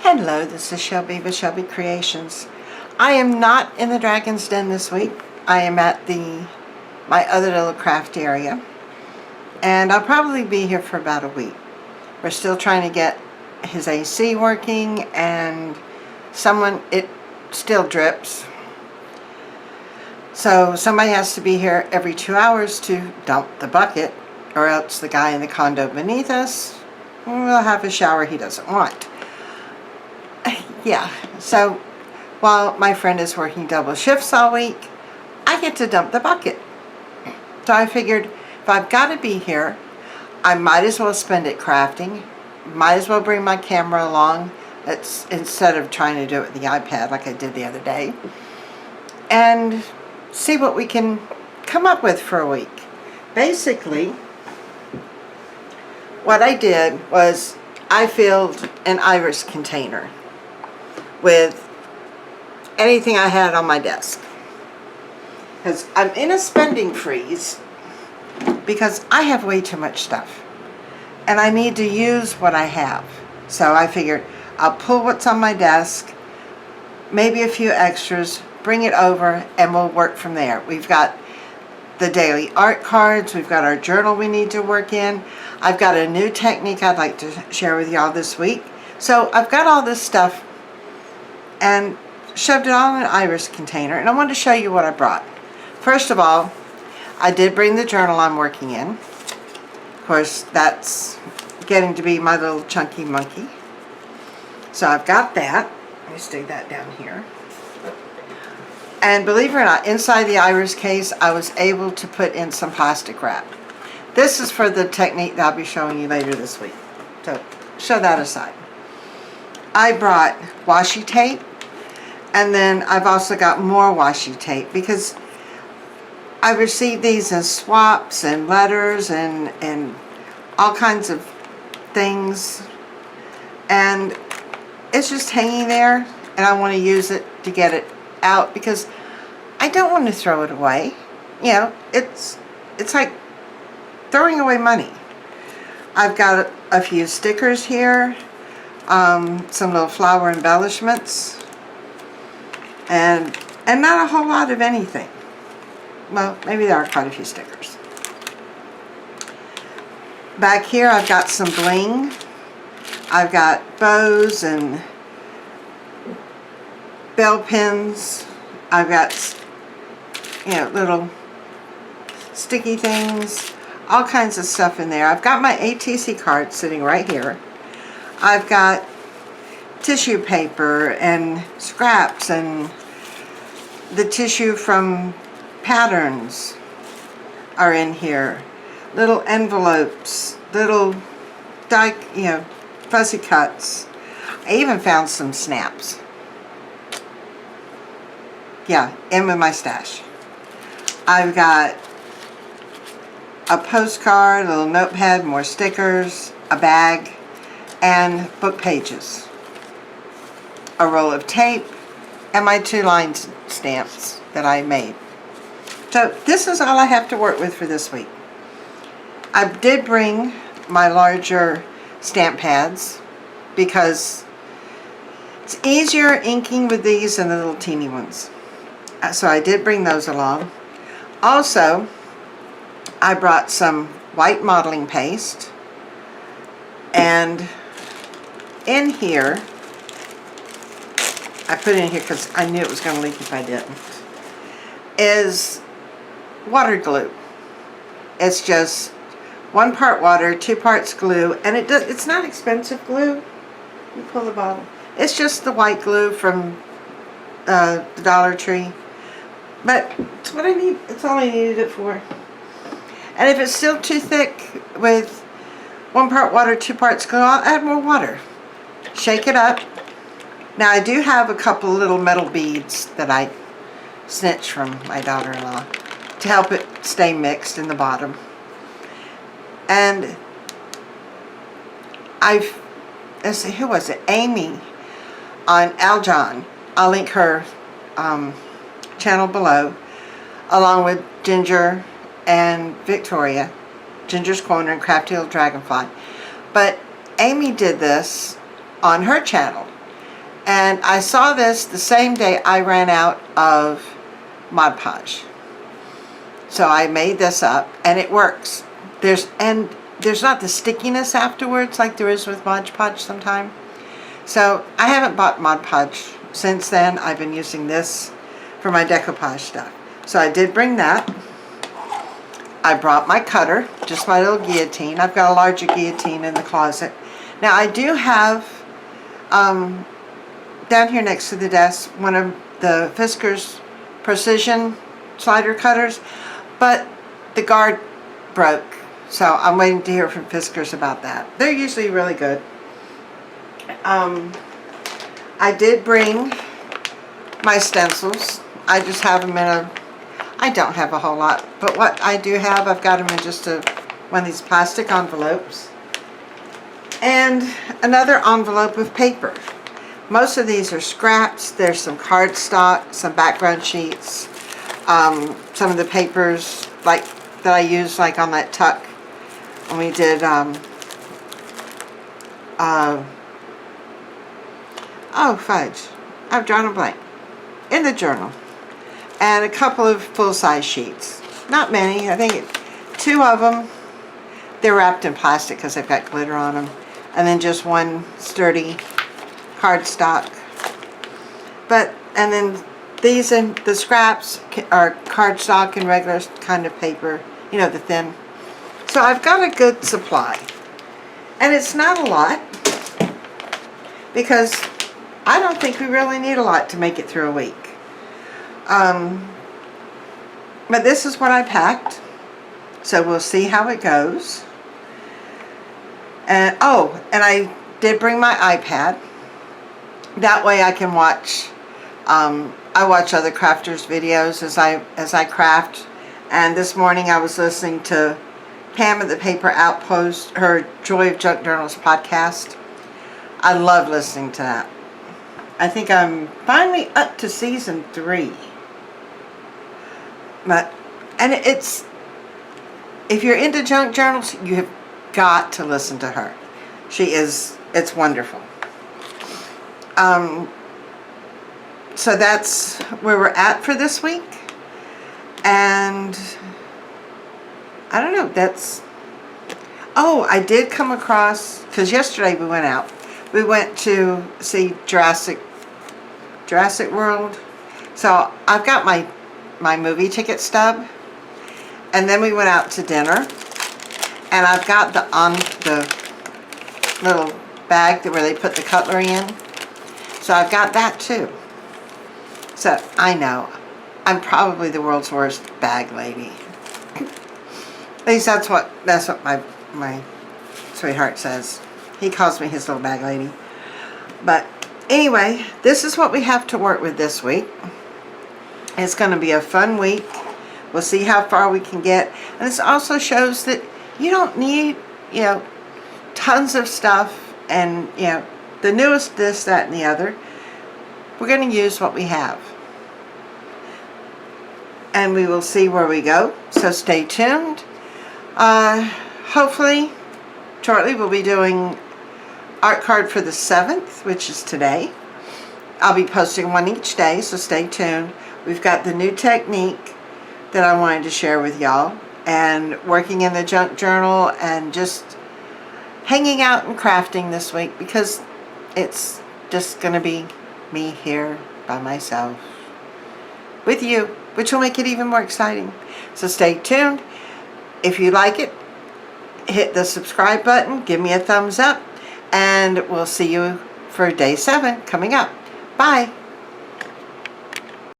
Hello, this is Shelby with Shelby Creations. I am not in the Dragon's Den this week. I am at my other little craft area, and I'll probably be here for about a week. We're still trying to get his AC working, and it still drips. So somebody has to be here every 2 hours to dump the bucket, or else the guy in the condo beneath us will have a shower he doesn't want. Yeah, so while my friend is working double shifts all week, I get to dump the bucket. So I figured if I've got to be here, I might as well spend it crafting. Might as well bring my camera along instead of trying to do it with the iPad like I did the other day. And see what we can come up with for a week. Basically, what I did was I filled an iris container with anything I had on my desk, because I'm in a spending freeze because I have way too much stuff and I need to use what I have. So I figured I'll pull what's on my desk, maybe a few extras, bring it over, and we'll work from there. We've got the daily art cards, we've got our journal we need to work in. I've got a new technique I'd like to share with y'all this week. So I've got all this stuff and shoved it all in an iris container, and I wanted to show you what I brought. First of all, I did bring the journal I'm working in. Of course, that's getting to be my little chunky monkey. So I've got that. Let me stick that down here. And believe it or not, inside the iris case, I was able to put in some plastic wrap. This is for the technique that I'll be showing you later this week. So show that aside. I brought washi tape, and then I've also got more washi tape because I received these as swaps and letters and all kinds of things, and it's just hanging there, and I want to use it to get it out because I don't want to throw it away. You know, it's like throwing away money. I've got a few stickers here, some little flower embellishments, and not a whole lot of anything. Well, maybe there are quite a few stickers. Back here I've got some bling. I've got bows and bell pins. I've got, little sticky things, all kinds of stuff in there. I've got my ATC card sitting right here. I've got tissue paper and scraps and the tissue from patterns are in here. Little envelopes, little fussy cuts. I even found some snaps. Yeah, in with my stash. I've got a postcard, a little notepad, more stickers, a bag, and book pages, a roll of tape, and my 2 line stamps that I made. So this is all I have to work with for this week. I did bring my larger stamp pads because it's easier inking with these than the little teeny ones. So I did bring those along. Also, I brought some white modeling paste, and in here, I put it in here because I knew it was going to leak if I didn't, is water glue. It's just 1 part water, 2 parts glue, and it's not expensive glue. You pull the bottle. It's just the white glue from the Dollar Tree. But it's what I need. It's all I needed it for. And if it's still too thick with 1 part water, 2 parts glue, I'll add more water. Shake it up. Now I do have a couple little metal beads that I snitched from my daughter-in-law to help it stay mixed in the bottom. And let's see, who was it? Amy on Aljon. I'll link her channel below, along with Ginger and Victoria, Ginger's Corner and Crafty Little Dragonfly. But Amy did this on her channel, And I saw this the same day I ran out of Mod Podge. So I made this up, and it works. There's not the stickiness afterwards like there is with Mod Podge sometimes. So I haven't bought Mod Podge since then. I've been using this for my decoupage stuff. So I did bring that. I brought my cutter, just my little guillotine. I've got a larger guillotine in the closet. Now I do have, down here next to the desk, one of the Fiskars Precision slider cutters, but the guard broke. So I'm waiting to hear from Fiskars about that. They're usually really good. I did bring my stencils. I just have them in a, I don't have a whole lot, but what I do have, I've got them in just one of these plastic envelopes. And another envelope of paper. Most of these are scraps. There's some cardstock, some background sheets, some of the papers like that I used like on that tuck when we did oh fudge, I've drawn a blank, in the journal, and a couple of full-size sheets. Not many, I think 2 of them, they're wrapped in plastic because they've got glitter on them, and then just one sturdy cardstock. And then these and the scraps are cardstock and regular kind of paper, you know, the thin. So I've got a good supply, and it's not a lot because I don't think we really need a lot to make it through a week. But this is what I packed, so we'll see how it goes. And oh, and I did bring my iPad. That way I can watch. I watch other crafters' videos as I craft. And this morning I was listening to Pam at the Paper Outpost, her Joy of Junk Journals podcast. I love listening to that. I think I'm finally up to season 3. And it's, if you're into junk journals, you have got to listen to her. It's wonderful. So that's where we're at for this week. And I don't know, oh, I did come across, because yesterday we went out. We went to see Jurassic World. So I've got my movie ticket stub. And then we went out to dinner. And I've got the little bag where they put the cutlery in. So I've got that too. So I know, I'm probably the world's worst bag lady. At least that's what my sweetheart says. He calls me his little bag lady. But anyway, this is what we have to work with this week. It's going to be a fun week. We'll see how far we can get. And this also shows that you don't need, tons of stuff and, the newest this, that, and the other. We're going to use what we have. And we will see where we go. So stay tuned. Hopefully, shortly we'll be doing art card for the 7th, which is today. I'll be posting one each day, so stay tuned. We've got the new technique that I wanted to share with y'all, and working in the junk journal and just hanging out and crafting this week, because it's just going to be me here by myself with you, which will make it even more exciting. So stay tuned. If you like it, hit the subscribe button, give me a thumbs up, and we'll see you for day 7 coming up. Bye.